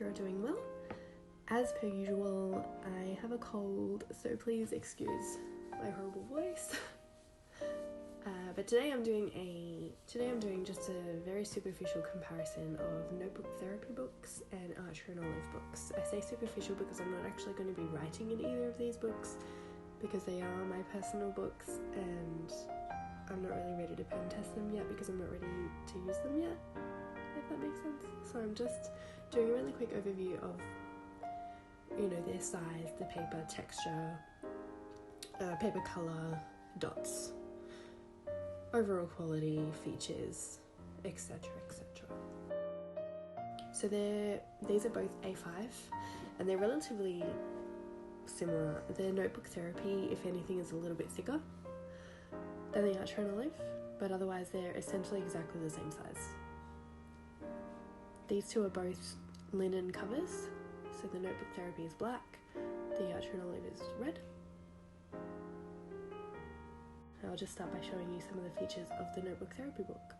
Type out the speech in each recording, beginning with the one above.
you're doing well. As per usual, I have a cold, so please excuse my horrible voice. But today I'm doing just a very superficial comparison of notebook therapy books and Archer and Olive books. I say superficial because I'm not actually going to be writing in either of these books because they are my personal books and I'm not really ready to pen test them yet because I'm not ready to use them yet, if that makes sense. So I'm just doing a really quick overview of, their size, the paper texture, paper colour, dots, overall quality, features, etc, etc. So these are both A5 and they're relatively similar. The notebook therapy, if anything, is a little bit thicker than the Archer and Olive, but otherwise they're essentially exactly the same size. These two are both linen covers, so the notebook therapy is black, the Archer and Olive is red. I'll just start by showing you some of the features of the notebook therapy book.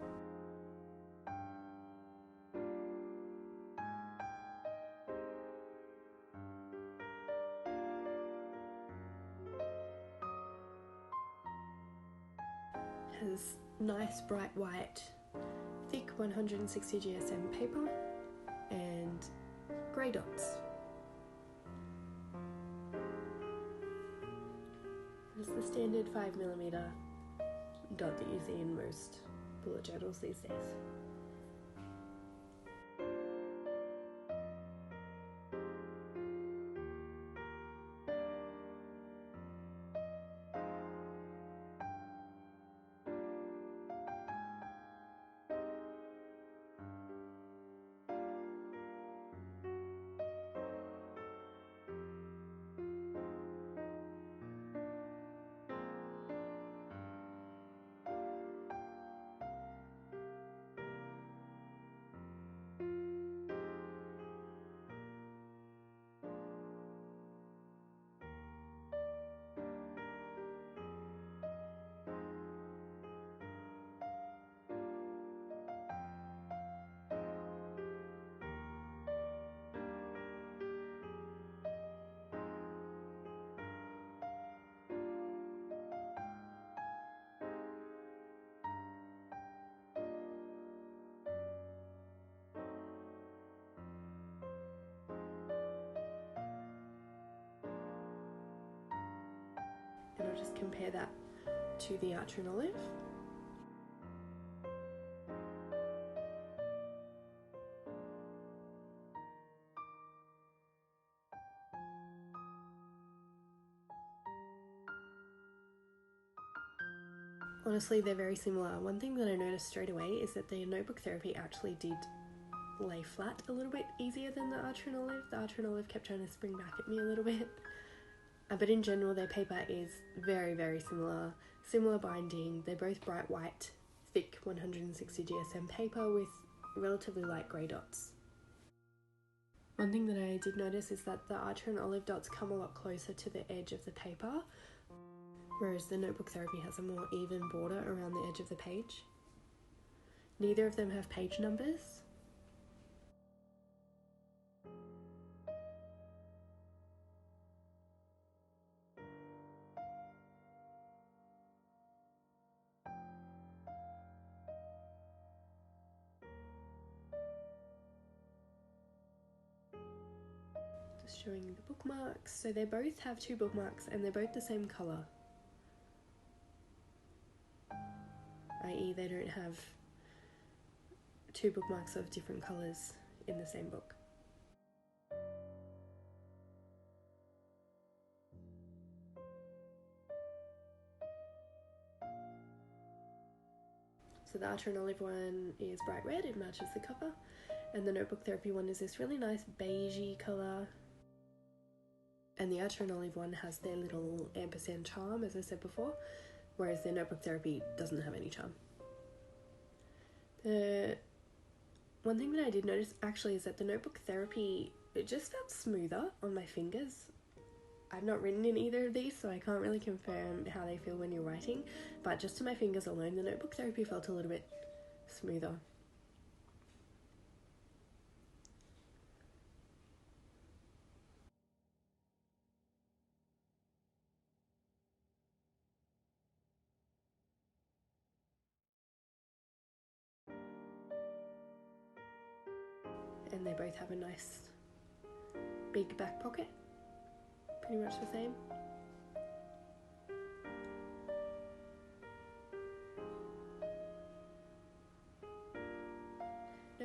It has nice bright white, thick 160 GSM paper and grey dots. It's the standard 5mm dot that you see in most bullet journals these days. And I'll just compare that to the Archer and Olive. Honestly, they're very similar. One thing that I noticed straight away is that the notebook therapy actually did lay flat a little bit easier than the Archer and Olive. The Archer and Olive kept trying to spring back at me a little bit. But in general, their paper is very, very similar. Similar binding. They're both bright white, thick 160 GSM paper with relatively light grey dots. One thing that I did notice is that the Archer and Olive dots come a lot closer to the edge of the paper, whereas the notebook therapy has a more even border around the edge of the page. Neither of them have page numbers. Just showing the bookmarks. So they both have 2 bookmarks and they're both the same colour. I.e. they don't have 2 bookmarks of different colours in the same book. So the Archer and Olive one is bright red, it matches the cover, and the notebook therapy one is this really nice beigey colour. And the Archer and Olive one has their little ampersand charm, as I said before, whereas their notebook therapy doesn't have any charm. The one thing that I did notice actually is that the notebook therapy, it just felt smoother on my fingers. I've not written in either of these, so I can't really confirm how they feel when you're writing, but just to my fingers alone, the notebook therapy felt a little bit smoother. and they both have a nice big back pocket, pretty much the same.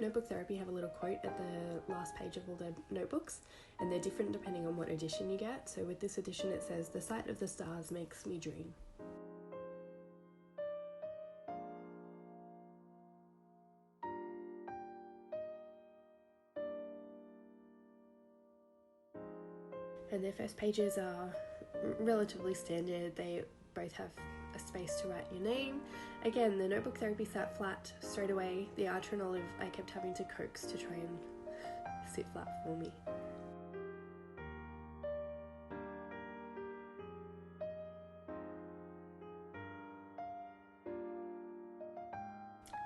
Notebook Therapy have a little quote at the last page of all their notebooks, and they're different depending on what edition you get. So with this edition it says, "The sight of the stars makes me dream." And their first pages are relatively standard. They both have a space to write your name. Again, the Notebook Therapy sat flat straight away. The Archer and Olive I kept having to coax to try and sit flat for me.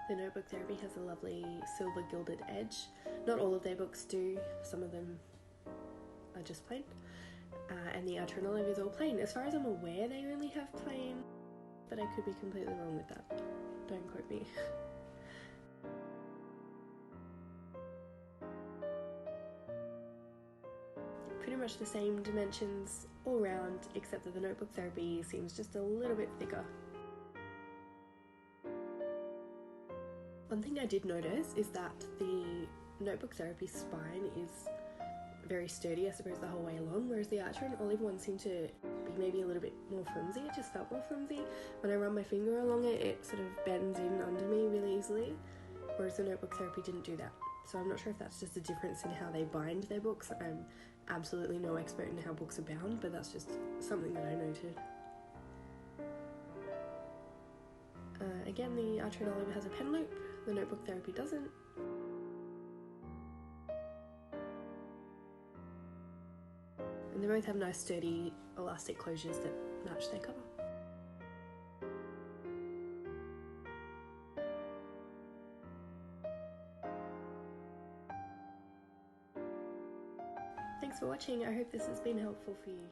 The Notebook Therapy has a lovely silver gilded edge. Not all of their books do, some of them are just plain. And the Archer and Olive is all plain. As far as I'm aware, they only have plain, but I could be completely wrong with that. Don't quote me. Pretty much the same dimensions all round, except that the Notebook Therapy seems just a little bit thicker. One thing I did notice is that the Notebook Therapy spine is very sturdy, I suppose, the whole way along, whereas the Archer and Olive one seemed to be maybe a little bit more flimsy. It just felt more flimsy. When I run my finger along it, it sort of bends in under me really easily, whereas the Notebook Therapy didn't do that. So I'm not sure if that's just a difference in how they bind their books. I'm absolutely no expert in how books are bound, but that's just something that I noted. Again, the Archer and Olive has a pen loop, the Notebook Therapy doesn't. And they both have nice sturdy elastic closures that match their cover. Thanks for watching. I hope this has been helpful for you.